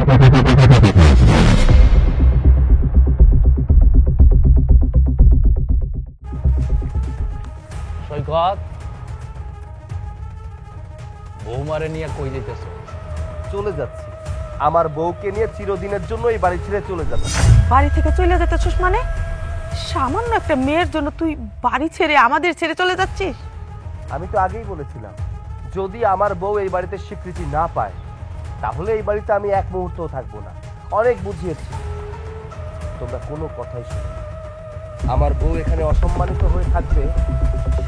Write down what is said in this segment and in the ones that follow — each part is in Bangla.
সৈকত, বৌমারে নিয়ে কই যেতেছ? চলে যাচ্ছি, আমার বউকে নিয়ে চিরদিনের জন্য এই বাড়ি ছেড়ে চলে যাচ্ছি। বাড়ি থেকে চলে যেতেছিস মানে? সামান্য একটা মেয়ের জন্য তুই বাড়ি ছেড়ে আমাদের ছেড়ে চলে যাচ্ছিস? আমি তো আগেই বলেছিলাম, যদি আমার বউ এই বাড়িতে স্বীকৃতি না পায় তাহলে এই বাড়িতে আমি এক মুহূর্তও থাকবো না। অনেক বুঝিয়েছি, তোমরা কোনো কথাই শোনো না। আমার বউ এখানে অসম্মানিত হয়ে থাকবে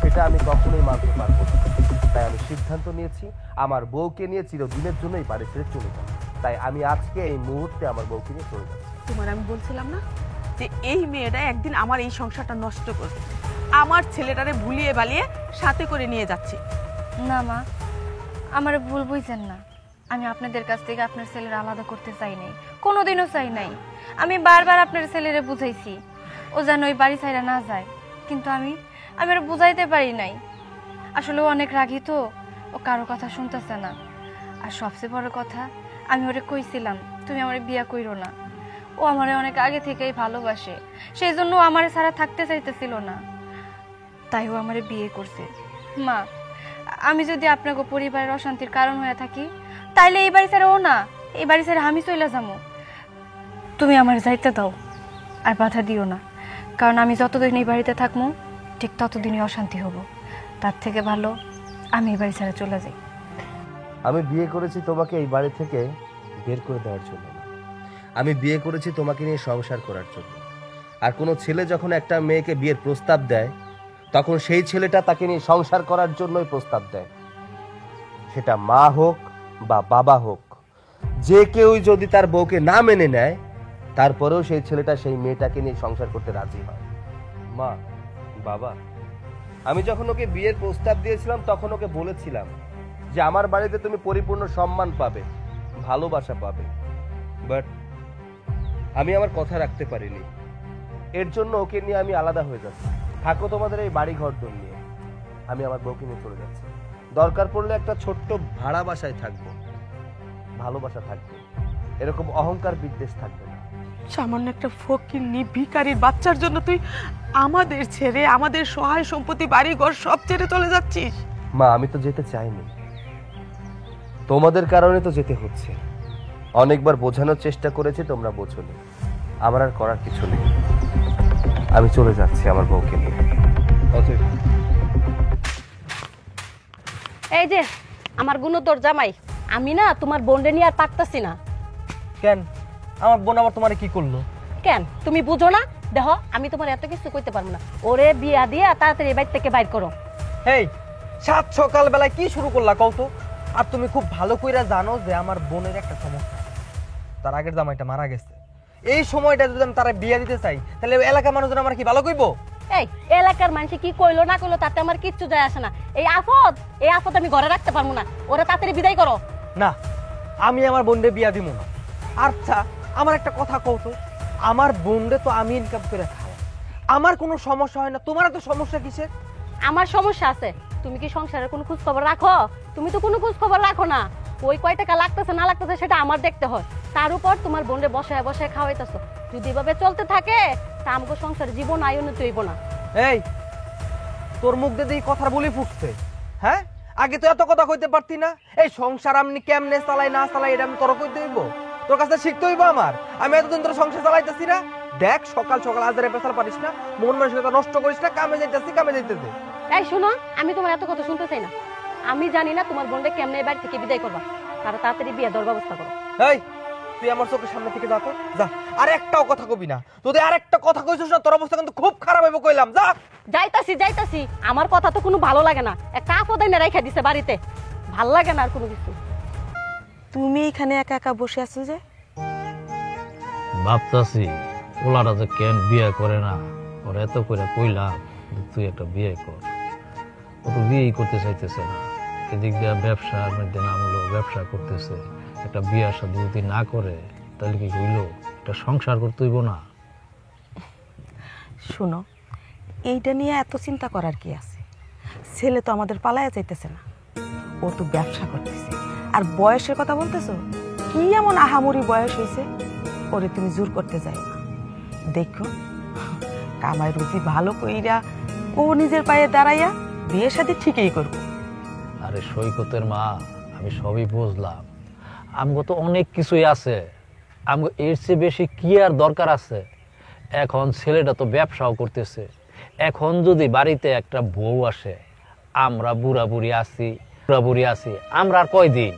সেটা আমি কখনোই মানতে পারবো না। তাই আমি সিদ্ধান্ত নিয়েছি আমার বউকে নিয়ে চিরদিনের জন্য এই বাড়ি ছেড়ে চলে যাব। তাই আমি আজকে এই মুহূর্তে আমার বউকে নিয়ে চলে যাচ্ছি। তোমার আমি বলছিলাম না যে এই মেয়েটা একদিন আমার এই সংসারটা নষ্ট করবে, আমার ছেলেটারে ভুলিয়ে বালিয়ে সাথে করে নিয়ে যাচ্ছে। না মা, আমার ভুল বুঝছেন না। আমি আপনাদের কাছ থেকে আপনার ছেলের আলাদা করতে চাই নাই, কোনোদিনও চাই নাই। আমি বারবার আপনার ছেলেরে বুঝাইছি ও যেন ওই বাড়ি ছাইরা না যায়, কিন্তু আমি ওরা বুঝাইতে পারি নাই। আসলে ও অনেক রাগী তো, ও কারো কথা শুনতেছে না। আর সবচেয়ে বড় কথা, আমি ওরে কইছিলাম তুমি আমারে বিয়ে কইরো না। ও আমারে অনেক আগে থেকেই ভালোবাসে, সেই জন্য ও আমারে ছাড়া থাকতে চাইতেছিল না, তাই ও আমারে বিয়ে করছে। মা, আমি যদি আপনাকে পরিবারের অশান্তির কারণ হয়ে থাকি তাইলে এই বাড়ি ছেড়ে ও না, এই বাড়ি ছেড়ে আমি চলে যাবো। তুমি আমার যাইতে দাও, আর বাধা দিও না, কারণ আমি যতদিন এই বাড়িতে থাকবো ঠিক ততদিনই অশান্তি হব। তার থেকে ভালো আমি এই বাড়ি ছেড়ে চলে যাই। আমি বিয়ে করেছি তোমাকে এই বাড়ি থেকে বের করে দেওয়ার জন্য না, আমি বিয়ে করেছি তোমাকে নিয়ে সংসার করার জন্য। আর কোনো ছেলে যখন একটা মেয়েকে বিয়ের প্রস্তাব দেয় তখন সেই ছেলেটা তাকে নিয়ে সংসার করার জন্যই প্রস্তাব দেয়। সেটা মা হোক বা বাবা হোক, যে কেউ যদি তার বউকে না মেনে নেয় তারপরেও সেই ছেলেটা সেই মেয়েটাকে নিয়ে সংসার করতে রাজি হয়। মা, বাবা, আমি যখন ওকে বিয়ের প্রস্তাব দিয়েছিলাম তখন ওকে বলেছিলাম যে আমার বাড়িতে তুমি পরিপূর্ণ সম্মান পাবে, ভালোবাসা পাবে। বাট আমি আমার কথা রাখতে পারিনি, এর জন্য ওকে নিয়ে আমি আলাদা হয়ে যাচ্ছি। থাকো তোমাদের এই বাড়ি ঘর দর নিয়ে, আমি আমার বউকে নিয়ে চলে যাচ্ছি। দরকার পড়লে একটা ছোট্ট ভাড়া বাসায় থাকবো, ভালোবাসা থাকবে, এরকম অহংকার বিদ্বেষ থাকবে না। সামান্য একটা ফকিন্নি ভিখারির বাচ্চার জন্য তুই আমাদের ছেড়ে, আমাদের সহায় সম্পত্তি বাড়ি ঘর সব ছেড়ে চলে যাচ্ছিস? মা, আমি তো যেতে চাইনি, তোমাদের কারণে তো যেতে হচ্ছে। অনেকবার বোঝানোর চেষ্টা করেছি, তোমরা বোঝোনি। আমার আর করার কিছু নেই, আমি চলে যাচ্ছি আমার বউকে নিয়ে। এই যে আমার গুণধর জামাই, আমি না তোমার বোনরে নিয়ে আর পারতাছি না। কেন? আমার বোন আবার তোমারে কি করলো? কেন তুমি বুঝো না? দেখো, আমি তোমার এত কিছু কইতে পারবো না। ওরে বিয়া দিয়ে তাড়াতাড়ি বাড়ি থেকে বাইর করো। হেই, সাত সকাল বেলায় কি শুরু করলা কও তো? আর তুমি খুব ভালো কইরা জানো যে আমার বোনের একটা সমস্যা, তার আগের জামাইটা মারা গেছে। এই সময়টা যদি আমি তারা বিয়া দিতে চাই তাহলে এলাকার মানুষজন আমার কি ভালো কইবো? এই এলাকার মানুষ কি কইলো না কইলো তাতে আমার কিচ্ছু যায় আসে না। এই আফত আমি ঘরে রাখতে পারবো না, ওরা তাড়াতাড়ি বিদায় করো। না, আমি আমার বোনরে বিয়া দিব না। আচ্ছা, আমার একটা কথা কও তো, আমার বোনরে তো আমি ইনকাম করে খাওয়া, আমার কোনো সমস্যা হয় না, তোমার তো সমস্যা কিসের? আমার সমস্যা আছে। তুমি কি সংসারের কোনো খোঁজ খবর রাখো? তুমি তো কোনো খোঁজ খবর রাখো না। ওই কয় টাকা লাগতেছে না লাগতেছে সেটা আমার দেখতে হয়। তার উপর তোমার বোনরে বসায় বসায় খাওয়াইতেছো। যদি এভাবে চলতে থাকে তা আমাকে সংসারে জীবন উন্নতি হইব না। এই, তোর মুখ দিয়ে এই কথা বলি ফুটছে? হ্যাঁ, আগে তো এত কথা কইতে পারতি না। এই সংসার আমি কেমনে চালাই না চালাই এটা আমি তোর কইতে হইব? তোর কাছে শিখতে হইব আমার। আমি এতদিন তোর সংসার চালাইতেছি না। দেখ, সকাল সকাল আজারে পেছাল পারিস না, মন মানসিকতা নষ্ট করিস না। কামে যাইতেছি, কামে যাইতেছি। এই শোনো, আমি তোমার এত কথা শুনতে চাই না। আমি জানি না তোমার বোনরে কেমনে এই বাড়ি থেকে বিদায় করবা, তারা তাড়াতাড়ি বিয়ে দেওয়ার ব্যবস্থা করো। এই, তুই আমার চোখের সামনে থেকে যা তো, যা। আর একটাও কথা কবি না। যদি আর একটা কথা কইছিস না তোর অবস্থা কিন্তু খুব খারাপ হইব কইলাম। যা। যাইতাছি। আমার কথা তো কোনো ভালো লাগে না। একটা আপদ এনে রাইখা দিছে বাড়িতে, ভাল লাগে না আর কোনো কিছু। তুমি এখানে একা একা বসে আছো যে? ভাবতাছি ওলারা যে কেন বিয়ে করে না, ওর এত করে কইলাম তুই একটা বিয়ে কর, ও তো বিয়েই করতে চাইতেছে না। এদিক দিয়ে ব্যবসার মধ্যে নাম হলো, ব্যবসা করতেছে। একটা বিয়ের সাথে যদি না করে তাহলে কি হইলো? একটা সংসার করতে হইব না? শোনো, এইটা নিয়ে এত চিন্তা করার কি আছে? ছেলে তো আমাদের পালায়া যাইতেছে না, ও তো ব্যবসা করতেছে। আর বয়সের কথা বলতেছো, কি এমন আহামরি বয়স হয়েছে ওরে তুমি জোর করতে যাও না। দেখো কামাই রুচি ভালো কইরা ও নিজের পায়ে দাঁড়াইয়া বিয়ে শাদী ঠিকই করবো। আরে সৈকতের মা, আমি সবই বুঝলাম, আমগো তো অনেক কিছুই আছে, আমগো এর চেয়ে বেশি কি আর দরকার আছে? এখন ছেলেটা তো ব্যবসাও করতেছে, এখন যদি বাড়িতে একটা বউ আসে, আমরা বুড়া বুড়ি আছি, আমরা আর কয়দিন?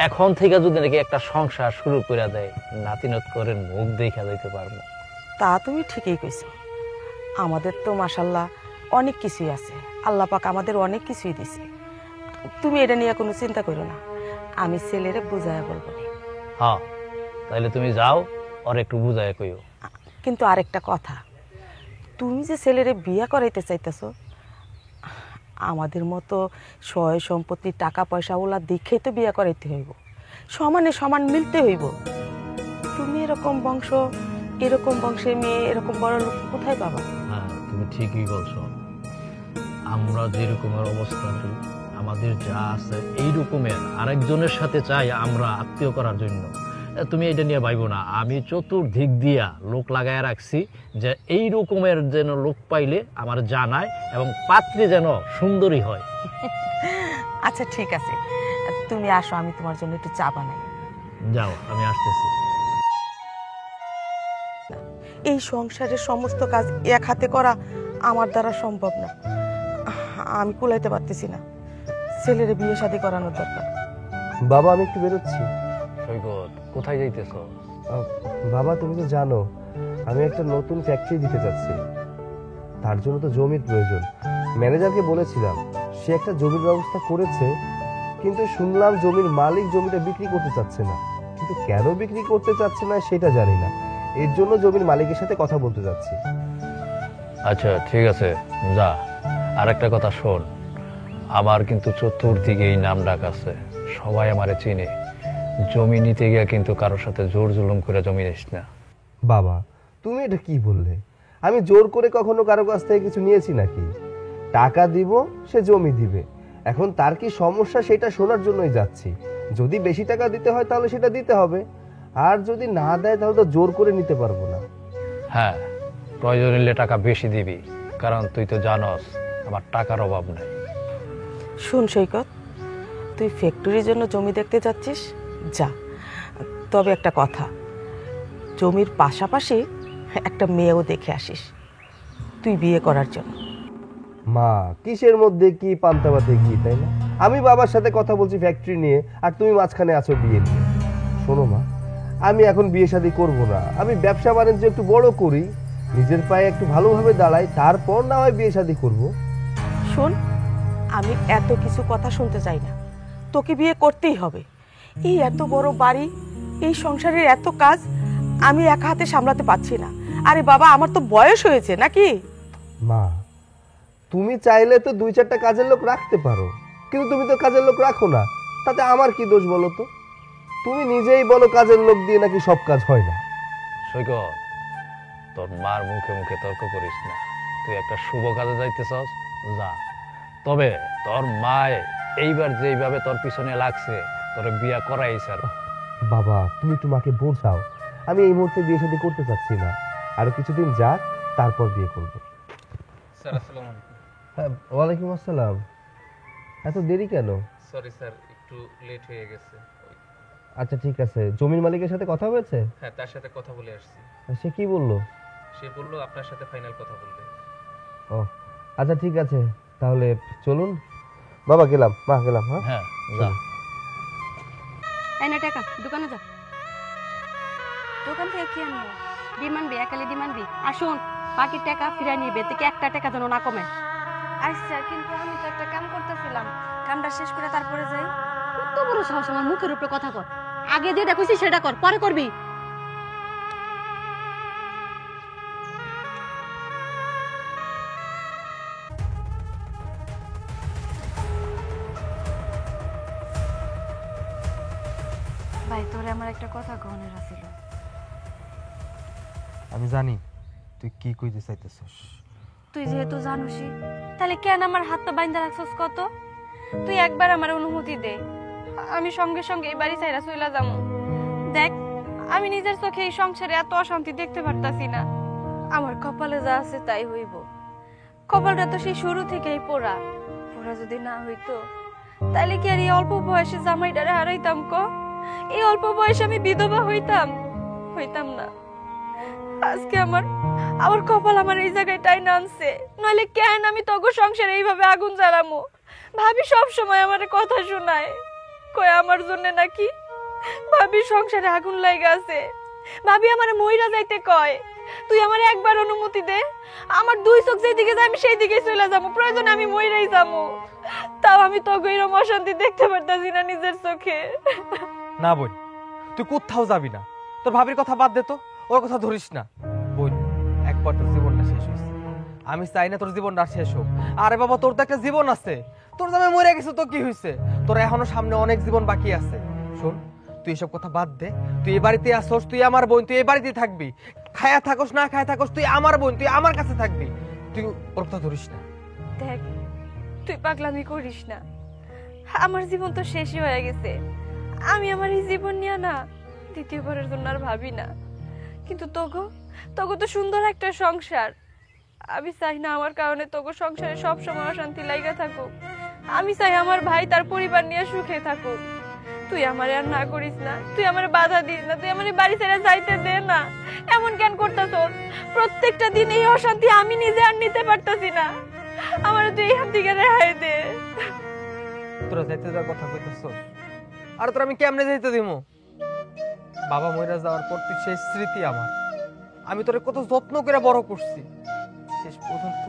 এখন থেকে যদি নাকি একটা সংসার শুরু করে দেয়, নাতিনত করে মুখ দেখা যাইতে পারবো। তা তুমি ঠিকই কইছো, আমাদের তো মাশাল্লাহ অনেক কিছুই আছে, আল্লাহ পাক আমাদের অনেক কিছুই দিছে। তুমি এটা নিয়ে কোনো চিন্তা করো না, আমি ছেলেরে বুঝাইয়া বলবো না। হ্যাঁ, তাইলে তুমি যাও, ওর একটু বুঝায় কইও। কিন্তু আরেকটা কথা, তুমি যে ছেলেরে বিয়া করাইতে চাইতেছো, আমাদের মতো সয় সম্পত্তি টাকা পয়সা ওলা দেখেই তো বিয়া করাইতে হইব, সমানে সমান মিলতে হইব। তুমি এরকম বংশের মেয়ে এরকম বড় লোক কোথায় পাবা? হ্যাঁ, তুমি ঠিকই বলছো, আমরা যে রকমের অবস্থা, আমাদের যা আছে এই রকমের আরেকজনের সাথে চাই আমরা আত্মীয় করার জন্য। তুমি এটা নিয়ে ভাইবো না, আমি চতুর্দিক দিয়া লোক লাগায় রাখছি যে এই রকমের যেন লোক পাইলে আমার জানায় এবং পাত্রী যেন সুন্দরী হয়। আচ্ছা ঠিক আছে, তুমি আসো, আমি তোমার জন্য একটু চা বানাই। যাও, আমি আসতেছি। এই সংসারের সমস্ত কাজ এক হাতে করা আমার দ্বারা সম্ভব না, আমি কুলাইতে পারতেছি না, ছেলের বিয়ে শাদী করানোর দরকার। বাবা আমি একটু বেরোচ্ছি। সৈকত, কোথায় যাইতেছ? বাবা তুমি তো জানো আমি একটা নতুন ফ্যাক্টরি দিতে চাচ্ছি, তার জন্য তো জমির প্রয়োজন। ম্যানেজারকে বলেছিলাম, সে একটা জমির ব্যবস্থা করেছে, কিন্তু শুনলাম জমির মালিক জমিটা বিক্রি করতে চাচ্ছে না। কিন্তু কেন বিক্রি করতে চাচ্ছে না সেটা জানি না, এর জন্য জমির মালিকের সাথে কথা বলতে যাচ্ছি। আচ্ছা ঠিক আছে, যা। আর একটা কথা শোন, আমার কিন্তু চতুর্দিকে এই নাম ডাক আছে, সবাই আমারে চিনে। জমি নিতে গিয়ে কিন্তু কারোর সাথে জোর জুলুম করে জমি নিস না। বাবা তুমি এটা কি বললে? আমি জোর করে কখনো কারো কাছ থেকে কিছু নিয়েছি নাকি? টাকা দিব, সে জমি দিবে, এখন তার কি সমস্যা সেটা শোনার জন্যই যাচ্ছি। যদি বেশি টাকা দিতে হয় তাহলে সেটা দিতে হবে, আর যদি না দেয় তাহলে তো জোর করে নিতে পারবো না। হ্যাঁ, প্রয়োজন হলে টাকা বেশি দিবি, কারণ তুই তো জানস আমার টাকার অভাব নাই। শুন সৈকত, তুই ফ্যাক্টরির জন্য জমি দেখতে যাচ্ছিস, যা, তবে একটা কথা, জমির পাশাপাশি একটা মেয়েও দেখে আসিস তুই বিয়ে করার জন্য। মা কিসের মধ্যে কি পান্তাবাতে কি, তাই না? আমি বাবার সাথে কথা বলছি ফ্যাক্টরি নিয়ে, আর তুমি মাঝখানে আছো বিয়ে নিয়ে। শোনো মা, আমি এখন বিয়ে শাদী করবো না, আমি ব্যবসা বাণিজ্য একটু বড় করি, নিজের পায়ে একটু ভালোভাবে দাঁড়াই, তারপর না হয় বিয়ে শাদী করবো। শোন, আমি এত কিছু কথা শুনতে চাই না, তোকে বিয়ে করতেই হবে। এই এত বড় বাড়ি, এই সংসারের এত কাজ আমি একা হাতে সামলাতে পারছি না। আরে বাবা, আমার তো বয়স হয়েছে নাকি? মা তুমি চাইলে তো 2-4টা কাজের লোক রাখতে পারো, কিন্তু তুমি তো কাজের লোক রাখো না, তাতে আমার কি দোষ বলো তো? তুমি নিজেই বলো কাজের লোক দিয়ে নাকি সব কাজ হয় না। সৈকত, তোর মার মুখে মুখে তর্ক করিস না, তুই একটা শুভ কাজে যাইতেছস, যা। তবে তোর মায় এইবার যেইভাবে তোর পিছনে লাগছে, তোর বিয়া করাই স্যার। বাবা তুমি তোমাকে বোঝাও, আমি এই মুহূর্তে বিয়ে শাদী করতে চাচ্ছি না, আরো কিছুদিন যাক, তারপর বিয়ে করব। স্যার আসসালামু আলাইকুম। হ্যাঁ ওয়ালাইকুম আসসালাম। এত দেরি কেন? সরি স্যার, একটু লেট হয়ে গেছে। আচ্ছা ঠিক আছে, জমির মালিকের সাথে কথা হয়েছে? হ্যাঁ, তার সাথে কথা বলে আসছি। সে কি বললো? সে বলল আপনার সাথে ফাইনাল কথা বলবে। ও আচ্ছা ঠিক আছে, তাহলে চলুন। বাবা গেলাম, মা গেলাম। হ্যাঁ হ্যাঁ, যা। এই না টাকা, দোকানে যা। দোকান থেকে কি আনবো? ডিম আনবি, একালি ডিম আনবি। আর শোন, বাকি টাকা ফিরে নিবে, থেকে একটা টাকা যেন না কমে। আচ্ছা, কিন্তু আমি তো একটা কাম করতেছিলাম, কামটা শেষ করে তারপরে যাই। কত বড় সাহস আমার মুখের উপরে কথা কর। আগে যেটা কইছি সেটা কর, পরে করবি। ভাই, তোরে আমার একটা কথা কহনের আছিল। আমি জানি তুই কি কইতে চাইতেছস। তুই যেহেতু জানুসই, তাহলে কেন আমার হাতটা বাইন্ধা রাখছস কত? তুই একবার আমার অনুমতি দে, আমি সঙ্গে সঙ্গে এই বাড়ি ছাইরা চইলা যাবো। আমি নিজের চোখে এই সংসারে এত অশান্তি দেখতে পারতাছি না। আমার কপালে যা আছে তাই হইব। কপালটা তো সেই শুরু থেকেই পোড়া। পোড়া যদি না হইতো তাহলে কি আর এই অল্প বয়সে জামাইটারে হারাইতাম ক? এই অল্প বয়সে আমি বিধবা হইতাম? হইতাম না। আজকে আমার কপাল আমার এই জায়গায় টাইনা আনছে, নইলে কেন আমি তগো সংসারে এইভাবে আগুন জ্বালামো? ভাবি সব সময় আমার কথা শোনায়, কয় আমার জন্য নাকি ভাবি সংসারে আগুন লাগা আছে। ভাবি আমার মইরা যাইতে কয়, তুই আমার একবার অনুমতি দে, আমার দুই চোখ যেদিকে যায় আমি সেই দিকে চলে যাবো, প্রয়োজনে আমি মইরাই যাবো। তাও আমি তো এরকম অশান্তি দেখতে পারতাছি না নিজের চোখে। না বোন, তুই কোথাও যাবি না। তোর ভাবির কথা বাদ দে তো, ওর কথা ধরিস না। বোন, একবার তোর জীবনটা শেষ হয়েছে, আমি চাই না তোর জীবনটা শেষ হোক। আরে বাবা, তোর তো একটা জীবন আছে। তোর জামাই মরে গেছে তো কি হয়েছে? তোর এখনো সামনে অনেক জীবন বাকি আছে। শোন, তুই এসব কথা বাদ দে। তুই এই বাড়িতে আসছস, তুই আমার বোন, তুই এই বাড়িতে থাকবি। খায়া থাকস না খায়া থাকস, তুই আমার বোন, তুই আমার কাছে থাকবি। তুই ওর কথা ধরিস না। দেখ, তুই পাগলামি করিস না। আমার জীবন তো শেষই হয়ে গেছে। আমি আমার এই জীবন নিয়ে না দ্বিতীয়বারের জন্য আর ভাবি না। কিন্তু তোগো তো সুন্দর একটা সংসার। আমি চাই না আমার কারণে তোগো সংসারে সব সময় অশান্তি লাগা থাকুক। আমি চাই আমার ভাই তার পরিবার নিয়ে সুখে থাকুক। তুই আমারে আর না করিস না, তুই আমারে বাধা দিস না, তুই আমার বাড়ি ছেড়ে যাইতে দে না। এমন কেন করতেছস? প্রত্যেকটা দিন এই অশান্তি আমি নিজে আর নিতে পারতাছি না। আমারে তুই এখান থেকে রেহাই দে। তোরা যাইতে যাওয়ার কথা কইতেছস, আর তোর আমি কেমনে যাইতে দিমু? বাবা মইরা যাওয়ার পর তুই সেই স্মৃতি আমার। আমি তোরে কত যত্ন করে বড় করছি, শেষ পর্যন্ত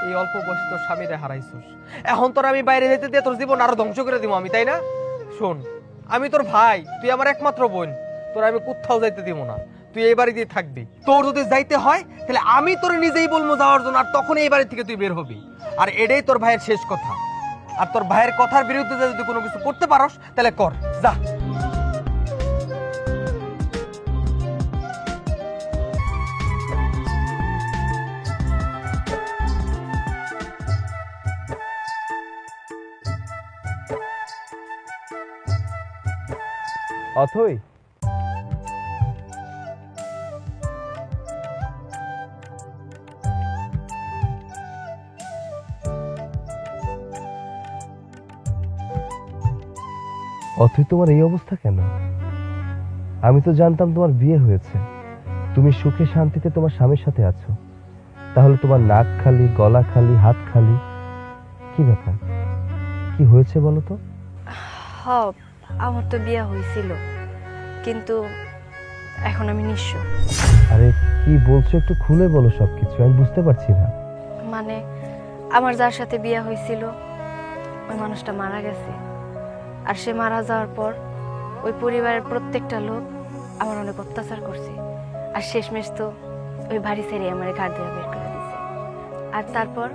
এই অল্প বয়সে তোর স্বামীরে হারাইছস। এখন তোর আমি বাইরে যেতে দিয়ে তোর জীবন আরো ধ্বংস করে দিব আমি, তাই না? শোন, আমি তোর ভাই, তুই আমার একমাত্র বোন। তোর আমি কোথাও যাইতে দিব না, তুই এই বাড়িতেই থাকবি। তোর যদি যাইতে হয় তাহলে আমি তোর নিজেই বলবো যাওয়ার জন্য, আর তখন এই বাড়ি থেকে তুই বের হবি। আর এটাই তোর ভাইয়ের শেষ কথা। আর তোর ভাইয়ের কথার বিরুদ্ধে যদি কোনো কিছু করতে পারস তাহলে কর, যা। অথই, অথই তোমার এই অবস্থা কেন? আমি তো জানতাম তোমার বিয়ে হয়েছে, তুমি সুখে শান্তিতে তোমার স্বামীর সাথে আছো। তাহলে তোমার নাক খালি, গলা খালি, হাত খালি, কি ব্যাপার? কি হয়েছে বলো তো? আমার তো বিয়ে হয়েছিল, কিন্তু এখন আমি নিঃস্ব। আরে কি বলছো, একটু খুলে বলো সবকিছু, আমি বুঝতে পারছি না। মানে আমার যার সাথে বিয়ে হয়েছিল ওই মানুষটা মারা গেছে। আর সে মারা যাওয়ার পর ওই পরিবারের প্রত্যেকটা লোক আমার অনেক অত্যাচার করছে। আর শেষমেশ তো ওই বাড়ি ছেড়ে আমার ঘাট দিয়ে বের করে দিছে। আর তারপর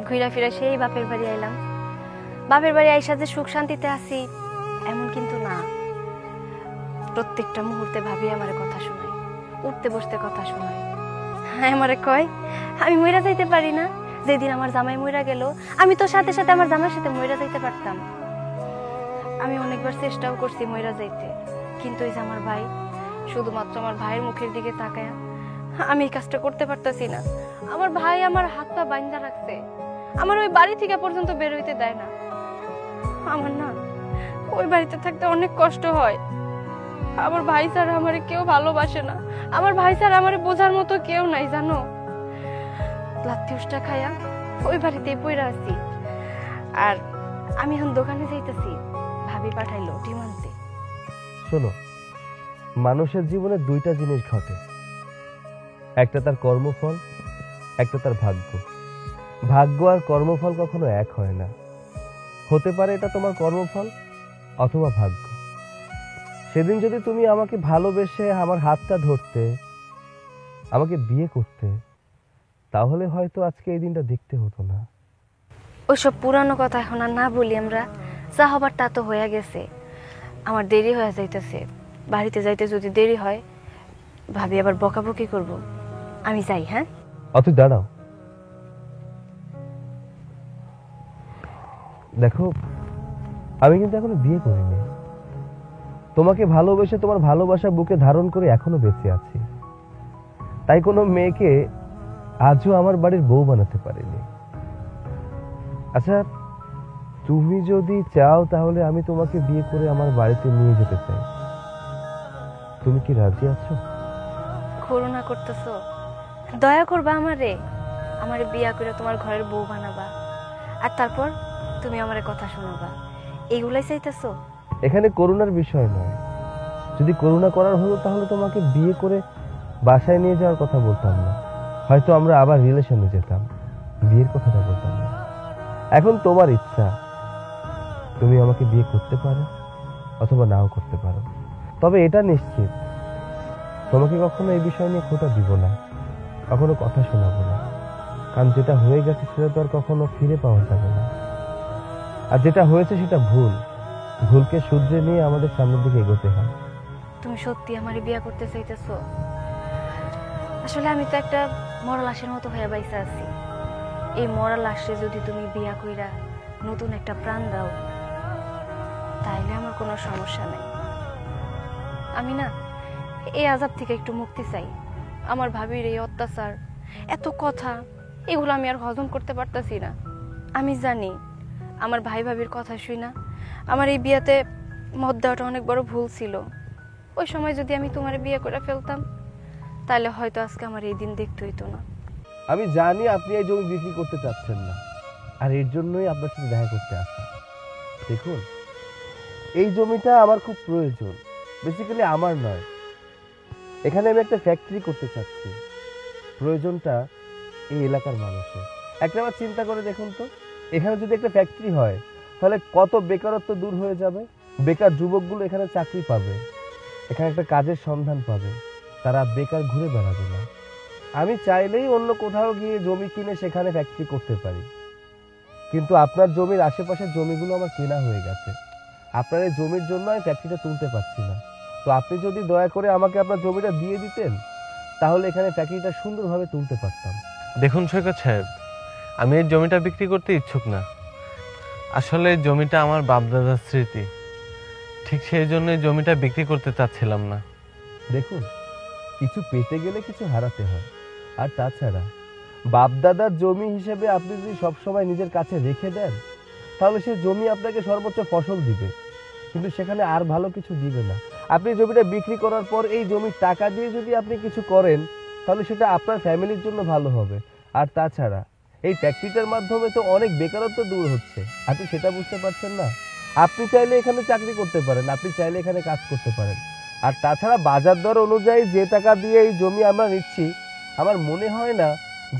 ঘুরা ফিরা সেই বাপের বাড়ি আইলাম। বাপের বাড়ি আইসা যে সুখ শান্তিতে আছি এমন কিন্তু না। প্রত্যেকটা মুহূর্তে ভাবি আমার কথা শোনায়, উঠতে বসতে কথা শোনায়। আমারে কয় আমি মইরা যাইতে পারি না। যেদিন আমার জামাই মইরা গেল আমি তো সাথে সাথে আমার জামাইয়ের সাথে মইরা যাইতে পারতাম। আমি অনেকবার চেষ্টাও করছি মইরা যাইতে, কিন্তু এই যে আমার ভাই, শুধুমাত্র আমার ভাইয়ের মুখের দিকে তাকায় আমি এই কাজটা করতে পারতাছি না। আমার ভাই আমার হাত পা বাইন্ধা রাখছে, আমার ওই বাড়ি থেকে পর্যন্ত বের হইতে দেয় না। আমার না ওই বাড়িতে থাকতে অনেক কষ্ট হয়। আমার ভাই ছাড়া আমারে কেউ ভালোবাসে না। আমার ভাই ছাড়া আমারে বোঝার মতো কেউ নাই, জানো। লাত্তি উষ্টা খায়া ওই বাড়িতেই পইরা আছি। আর আমি এখন দোকানে যাইতেছি, ভাবি পাঠাইলো ডিম আনতে। শোনো, মানুষের জীবনে দুইটা জিনিস ঘটে, একটা তার কর্মফল, একটা তার ভাগ্য। ভাগ্য আর কর্মফল কখনো এক হয় না। হতে পারে এটা তোমার কর্মফল অথবা ভাগ্য। সেদিন যদি তুমি আমাকে ভালোবেসে আমার হাতটা ধরতে, আমাকে বিয়ে করতে, তাহলে হয়তো আজকে এই দিনটা দেখতে হতো না। ওইসব পুরানো কথা এখন আর না বলি আমরা, যা হবার তা তো হয়ে গেছে। আমার দেরি হয়ে যাইতেছে, বাড়িতে যাইতে যদি দেরি হয় ভাবি আবার বকাবকি করব। আমি যাই, হ্যাঁ? তুই দাঁড়াও, দেখো আমি কিন্তু এখনো বিয়ে করিনি। তোমাকে ভালোবেসে তোমার ভালোবাসা বুকে ধারণ করে এখনো বেঁচে আছি। তাই কোনো মেয়েকে আজও আমার বাড়ির বউ বানাতে পারিনি। আচ্ছা, তুমি যদি চাও তাহলে আমি তোমাকে বিয়ে করে আমার বাড়িতে নিয়ে যেতে চাই। তুমি কি রাজি আছো? করুণা করতেছো? দয়া করবা আমারে বিয়া করে তোমার ঘরের বউ বানাবা, আর তারপর তুমি আমারে কথা শোনাবা, এইগুলাই চাইতেছো? এখানে করুণার বিষয় নয়। যদি করুণা করার হলো তাহলে তোমাকে বিয়ে করে বাসায় নিয়ে যাওয়ার কথা বলতাম না, হয়তো আমরা আবার রিলেশনে যেতাম, বিয়ের কথাটা বলতাম না। এখন তোমার ইচ্ছা, তুমি আমাকে বিয়ে করতে পারো অথবা নাও করতে পারো। তবে এটা নিশ্চিত, তোমাকে কখনো এই বিষয় নিয়ে খোঁটা দিব না, কখনো কথা শোনাবো না। কারণ যেটা হয়ে গেছে সেটা তো আর কখনো ফিরে পাওয়া যাবে না। আর যেটা হয়েছে সেটা ভুল, ভুলকে শুধরে নিয়ে আমাদের সামনের দিকে এগোতে হয়। তুমি সত্যি আমারে বিয়া করতে চাইতেছো? আসলে আমি তো একটা মরা লাশের মতো হয়ে বাইসা আছি। এই মরা লাশে যদি তুমি বিয়া কইরা নতুন একটা প্রাণ দাও, তাইলে আমার কোনো সমস্যা নাই। আমি না এই আযাব থেকে একটু মুক্তি চাই। আমার ভাবির এই অত্যাচার, এত কথা, এগুলো আমি আর হজম করতে পারতাছি না। আমি জানি আমার ভাই ভাবির কথা শুই না আমার এই বিয়াতে মত দেওয়াটা অনেক বড় ভুল ছিল। ওই সময় যদি আমি তোমার বিয়ে করে ফেলতাম, তাহলে হয়তো আজকে আমার এই দিন দেখতে হইতো না। আমি জানি আপনি এই জমি বিক্রি করতে চাচ্ছেন না, আর এর জন্যই আপনার সাথে দেখা করতে আসা। দেখুন, এই জমিটা আমার খুব প্রয়োজন, বেসিক্যালি আমার নয়। এখানে আমি একটা ফ্যাক্টরি করতে চাচ্ছি, প্রয়োজনটা এই এলাকার মানুষের। একটা আবার চিন্তা করে দেখুন তো, এখানে যদি একটা ফ্যাক্টরি হয় তাহলে কত বেকারত্ব দূর হয়ে যাবে। বেকার যুবকগুলো এখানে চাকরি পাবে, এখানে একটা কাজের সন্ধান পাবে, তারা বেকার ঘুরে বেড়াবে না। আমি চাইলেই অন্য কোথাও গিয়ে জমি কিনে সেখানে ফ্যাক্টরি করতে পারি, কিন্তু আপনার জমির আশেপাশের জমিগুলো আমার কেনা হয়ে গেছে। আপনার এই জমির জন্য আমি ফ্যাক্টরিটা তুলতে পারছি না। তো আপনি যদি দয়া করে আমাকে আপনার জমিটা দিয়ে দিতেন, তাহলে এখানে ফ্যাক্টরিটা সুন্দরভাবে তুলতে পারতাম। দেখুন সৈকত সাহেব, আমি এই জমিটা বিক্রি করতে ইচ্ছুক না। আসলে জমিটা আমার বাপদাদার স্মৃতি, ঠিক সেই জন্য জমিটা বিক্রি করতে চাচ্ছিলাম না। দেখুন, কিছু পেতে গেলে কিছু হারাতে হয়। আর তাছাড়া বাপদাদার জমি হিসেবে আপনি যদি সবসময় নিজের কাছে রেখে দেন, তাহলে সে জমি আপনাকে সর্বোচ্চ ফসল দিবে, কিন্তু সেখানে আর ভালো কিছু দিবে না। আপনি জমিটা বিক্রি করার পর এই জমির টাকা দিয়ে যদি আপনি কিছু করেন, তাহলে সেটা আপনার ফ্যামিলির জন্য ভালো হবে। আর তাছাড়া এই ফ্যাক্টরিটার মাধ্যমে তো অনেক বেকারত্ব দূর হচ্ছে, আপনি সেটা বুঝতে পারছেন না। আপনি চাইলে এখানে চাকরি করতে পারেন, আপনি চাইলে এখানে কাজ করতে পারেন। আর তাছাড়া বাজার দর অনুযায়ী যে টাকা দিয়ে এই জমি আমরা নিচ্ছি, আমার মনে হয় না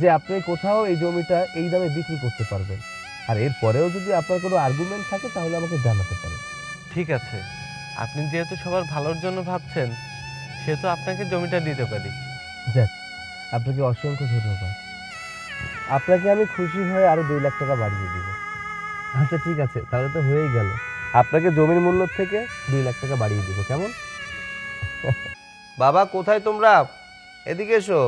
যে আপনি কোথাও এই জমিটা এই দামে বিক্রি করতে পারবেন। আর এরপরেও যদি আপনার কোনো আর্গুমেন্ট থাকে তাহলে আমাকে জানাতে পারেন। ঠিক আছে, আপনি যেহেতু সবার ভালোর জন্য ভাবছেন, সেহেতু আপনাকে জমিটা দিতে পারি। যাক, আপনাকে অসংখ্য ধন্যবাদ। আপনাকে আমি খুশি হয়ে আরো 2 লাখ টাকা বাড়িয়ে দিব। আচ্ছা ঠিক আছে, তাহলে তো হয়েই গেল। আপনাকে জমির মূল্য থেকে 2 লাখ টাকা বাড়িয়ে দিব, কেমন? বাবা কোথায় তোমরা? এদিকে এসো।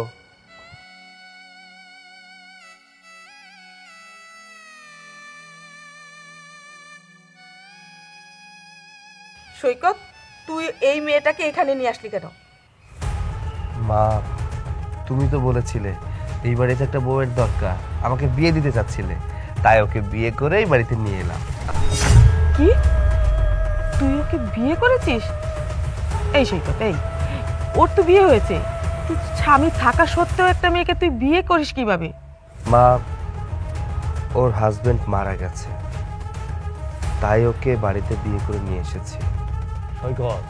সৈকত, তুই এই মেয়েটাকে এখানে নিয়ে আসলি কেন? মা, তুমি তো বলেছিলে এই বাড়িতে একটা বউয়ের দরকার, আমাকে বিয়ে দিতে চাচ্ছিলে, তাই ওকে বিয়ে করে এই বাড়িতে নিয়ে এলাম। কি, তুই ওকে বিয়ে করেছিস? এই সৈকত, এই ওর তো বিয়ে হয়েছে, তুই স্বামী থাকা সত্ত্বেও একটা মেয়েকে তুই বিয়ে করিস কিভাবে? মা, ওর হাজবেন্ড মারা গেছে, তাই ওকে বাড়িতে বিয়ে করে নিয়ে এসেছি। সৈকত,